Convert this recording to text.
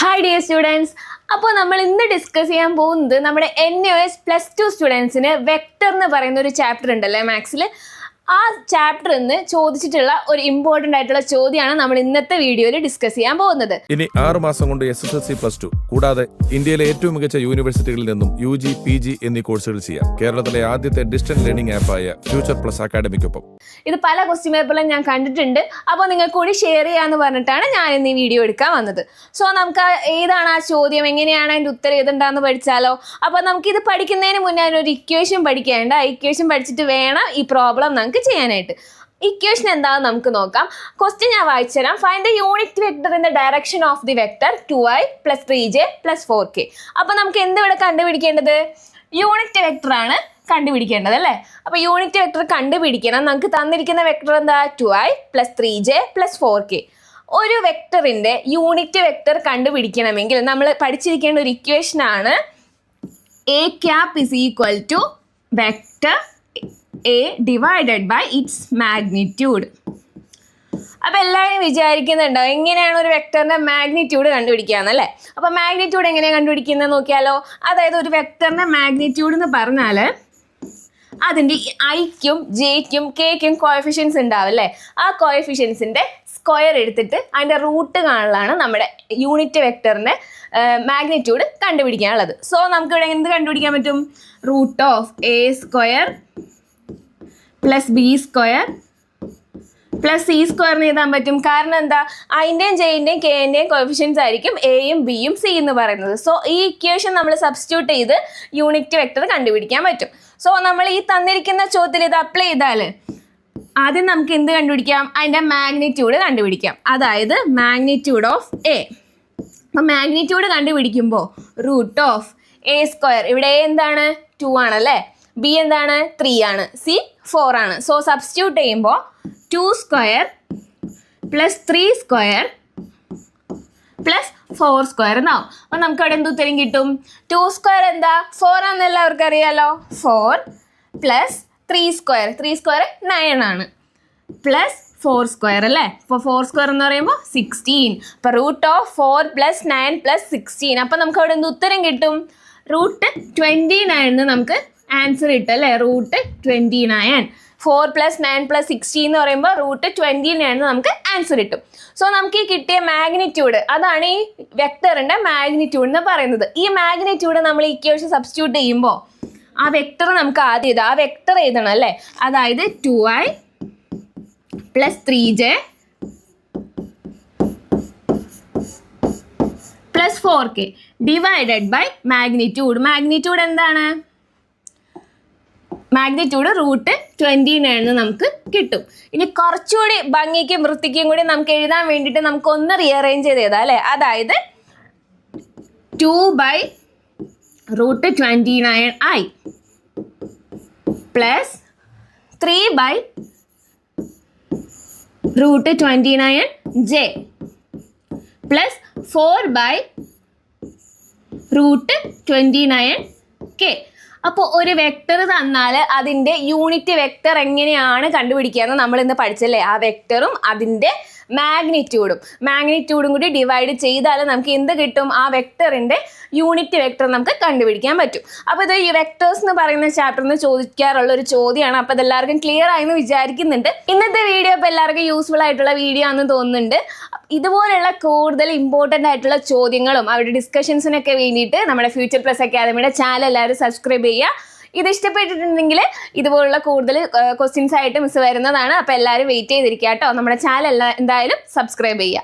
Hi dear students. അപ്പോൾ നമ്മൾ ഇന്ന് ഡിസ്കസ് ചെയ്യാൻ പോകുന്നത് നമ്മുടെ NUS +2 സ്റ്റുഡൻസിന് വെക്ടർ എന്ന് പറയുന്ന ഒരു ചാപ്റ്റർ ഉണ്ടല്ലേ മാത്സിൽ. ആ ചാപ്റ്ററിൽ നിന്ന് ചോദിച്ചിട്ടുള്ള ഒരു ഇമ്പോർട്ടൻ്റ് ആയിട്ടുള്ള ചോദ്യമാണ് നമ്മൾ ഇന്നത്തെ വീഡിയോയിൽ ഡിസ്കസ് ചെയ്യാൻ പോകുന്നത്. ഇനി 6 മാസം കൊണ്ട് SSLC +2 കൂടാതെ ഇന്ത്യയിലെ ഏറ്റവും മികച്ച യൂണിവേഴ്സിറ്റികളിൽ നിന്നും UG, PG എന്നീ കോഴ്സുകൾ ചെയ്യാം. കേരളത്തിലെ ആദ്യത്തെ ഡിസ്റ്റൻസ് ലേണിംഗ് ആപ്പായ ഫ്യൂച്ചർ പ്ലസ് അക്കാഡമിക്കൊപ്പം. ഇത് പല ക്വസ്റ്റ്യൻ പേപ്പറിലും ഞാൻ കണ്ടിട്ടുണ്ട്. അപ്പോൾ നിങ്ങൾക്ക് കൂടി ഷെയർ ചെയ്യാമെന്ന് പറഞ്ഞിട്ടാണ് ഞാൻ ഇന്ന് ഈ വീഡിയോ എടുക്കാൻ വന്നത്. സോ നമുക്ക് ഏതാണ് ആ ചോദ്യം, എങ്ങനെയാണ് അതിൻ്റെ ഉത്തരം ഏതുണ്ടാന്ന് പഠിച്ചാലോ. അപ്പോൾ നമുക്കിത് പഠിക്കുന്നതിന് മുന്നേ അതിനൊരു ഇക്വേഷൻ പഠിക്കേണ്ട. ആ ഇക്വേഷൻ പഠിച്ചിട്ട് വേണം ഈ പ്രോബ്ലം നമുക്ക് ചെയ്യാനായിട്ട്. ഇക്വേഷൻ എന്താണെന്ന് നമുക്ക് നോക്കാം. ക്വസ്റ്റ്യൻ ഞാൻ വായിച്ചു തരാം. Find the unit vector in the direction of the vector 2i + 3j + 4k. അപ്പോൾ നമുക്ക് എന്ത് ഇവിടെ കണ്ടുപിടിക്കേണ്ടത്? യൂണിറ്റ് വെക്ടർ ആണ് കണ്ടുപിടിക്കേണ്ടത് അല്ലേ. അപ്പോൾ യൂണിറ്റ് വെക്ടർ കണ്ടുപിടിക്കണം. നമുക്ക് തന്നിരിക്കുന്ന വെക്ടർ എന്താ? 2i + 3j + 4k. ഒരു വെക്ടറിൻ്റെ യൂണിറ്റ് വെക്ടർ കണ്ടുപിടിക്കണമെങ്കിൽ നമ്മൾ പഠിച്ചിരിക്കേണ്ട ഒരു ഇക്വേഷനാണ് a cap = vector A divided by its magnitude. അപ്പോൾ എല്ലാവരും വിചാരിക്കുന്നുണ്ടോ എങ്ങനെയാണ് ഒരു വെക്ടറിൻ്റെ മാഗ്നിറ്റ്യൂഡ് കണ്ടുപിടിക്കുകയെന്നല്ലേ. അപ്പോൾ മാഗ്നിറ്റ്യൂഡ് എങ്ങനെയാണ് കണ്ടുപിടിക്കുന്നത് നോക്കിയാലോ. അതായത് ഒരു വെക്ടറിൻ്റെ മാഗ്നിറ്റ്യൂഡ് എന്ന് പറഞ്ഞാൽ അതിൻ്റെ ഐക്കും ജെയ്ക്കും കെയ്ക്കും കോഎഫിഷ്യൻസ് ഉണ്ടാവും അല്ലേ. ആ കോഎഫിഷ്യൻസിൻ്റെ സ്ക്വയർ എടുത്തിട്ട് അതിൻ്റെ റൂട്ട് കാണലാണ് നമ്മുടെ യൂണിറ്റ് വെക്ടറിൻ്റെ മാഗ്നിറ്റ്യൂഡ് കണ്ടുപിടിക്കാനുള്ളത്. സോ നമുക്കിവിടെ എന്ത് കണ്ടുപിടിക്കാൻ പറ്റും? √(a² + b² + c² എഴുതാൻ പറ്റും. കാരണം എന്താ? അതിൻ്റെയും ജെയിൻ്റെയും കെൻ്റെയും കോഎഫിഷ്യൻസ് ആയിരിക്കും എയും ബിയും സി എന്ന് പറയുന്നത്. സോ ഈ ഇക്വേഷൻ നമ്മൾ സബ്സ്റ്റിറ്റ്യൂട്ട് ചെയ്ത് യൂണിറ്റ് വെക്ടർ കണ്ടുപിടിക്കാൻ പറ്റും. സോ നമ്മൾ ഈ തന്നിരിക്കുന്ന ചോദ്യത്തിൽ ഇത് അപ്ലൈ ചെയ്താൽ ആദ്യം നമുക്ക് എന്ത് കണ്ടുപിടിക്കാം? അതിൻ്റെ മാഗ്നിറ്റ്യൂഡ് കണ്ടുപിടിക്കാം. അതായത് മാഗ്നിറ്റ്യൂഡ് ഓഫ് എ. അപ്പം മാഗ്നിറ്റ്യൂഡ് കണ്ടുപിടിക്കുമ്പോൾ √(a²) ഇവിടെ എ എന്താണ്? 2 ആണല്ലേ. ബി എന്താണ്? 3 ആണ്. സി 4 ആണ്. സോ സബ്സ്റ്റിറ്റ്യൂട്ട് ചെയ്യുമ്പോൾ 2² + 3² + 4² എന്നാവും. അപ്പോൾ നമുക്ക് അവിടെ എന്ത് ഉത്തരം കിട്ടും? 2² എന്താ? 4 ആണെന്ന് എല്ലാവർക്കും അറിയാലോ. 4 + 3² 3² 9 ആണ്. +4² അല്ലേ. അപ്പോൾ 4² എന്ന് പറയുമ്പോൾ 16. അപ്പോൾ √(4 + 9 + 16). അപ്പോൾ നമുക്ക് അവിടെ എന്ത് ഉത്തരം കിട്ടും? √29 നമുക്ക് ആൻസർ കിട്ടും അല്ലേ. √29. 4 + 9 + 16 എന്ന് പറയുമ്പോൾ √29 നമുക്ക് ആൻസർ കിട്ടും. സോ നമുക്ക് ഈ കിട്ടിയ മാഗ്നിറ്റ്യൂഡ്, അതാണ് ഈ വെക്ടറിൻ്റെ മാഗ്നിറ്റ്യൂഡ് എന്ന് പറയുന്നത്. ഈ മാഗ്നിറ്റ്യൂഡ് നമ്മൾ ഈ ഇക്വേഷൻ സബ്സ്റ്റിറ്റ്യൂട്ട് ചെയ്യുമ്പോൾ ആ വെക്ടർ നമുക്ക് ആദ്യം എഴുതാം. ആ വെക്ടർ എഴുതണം അല്ലേ. അതായത് 2i + 3j + 4k divided by magnitude. Magnitude എന്താണ്? മാഗ്നിറ്റ്യൂഡ് √29 നമുക്ക് കിട്ടും. ഇനി കുറച്ചുകൂടി ഭംഗിക്കും വൃത്തിക്കും കൂടി നമുക്ക് എഴുതാൻ വേണ്ടിയിട്ട് നമുക്കൊന്ന് റീഅറേഞ്ച് ചെയ്ത് എഴുതാം അല്ലേ. അതായത് 2/√29i + 3/√29j + 4/√29k. അപ്പോൾ ഒരു വെക്ടർ തന്നാൽ അതിൻ്റെ യൂണിറ്റ് വെക്ടർ എങ്ങനെയാണ് കണ്ടുപിടിക്കുകയെന്ന് നമ്മൾ ഇന്ന് പഠിച്ചല്ലേ. ആ വെക്ടറും അതിൻ്റെ മാഗ്നിറ്റ്യൂഡും കൂടി ഡിവൈഡ് ചെയ്താൽ നമുക്ക് എന്ത് കിട്ടും? ആ വെക്ടറിൻ്റെ യൂണിറ്റ് വെക്ടർ നമുക്ക് കണ്ടുപിടിക്കാൻ പറ്റും. അപ്പോൾ ഇത് ഈ വെക്ടേഴ്സ് എന്ന് പറയുന്ന ചാപ്റ്ററിൽ നിന്ന് ചോദിക്കാറുള്ള ഒരു ചോദ്യമാണ്. അപ്പോൾ ഇതെല്ലാവർക്കും ക്ലിയർ ആയെന്ന് വിചാരിക്കുന്നുണ്ട്. ഇന്നത്തെ വീഡിയോ ഇപ്പോൾ എല്ലാവർക്കും യൂസ്ഫുൾ ആയിട്ടുള്ള വീഡിയോ ആണെന്ന് തോന്നുന്നുണ്ട്. ഇതുപോലെയുള്ള കൂടുതൽ ഇമ്പോർട്ടൻ്റ് ആയിട്ടുള്ള ചോദ്യങ്ങളും അവരുടെ ഡിസ്കഷൻസിനൊക്കെ വേണ്ടിയിട്ട് നമ്മുടെ ഫ്യൂച്ചർ പ്ലസ് അക്കാദമിയുടെ ചാനൽ എല്ലാവരും സബ്സ്ക്രൈബ് ചെയ്യുക. ഇത് ഇഷ്ടപ്പെട്ടിട്ടുണ്ടെങ്കിൽ ഇതുപോലുള്ള കൂടുതൽ ക്വസ്റ്റ്യൻസ് ആയിട്ട് മിസ് വരുന്നതാണ്. അപ്പോൾ എല്ലാവരും വെയിറ്റ് ചെയ്തിരിക്കുക കേട്ടോ. നമ്മുടെ ചാനൽ എന്തായാലും സബ്സ്ക്രൈബ് ചെയ്യുക.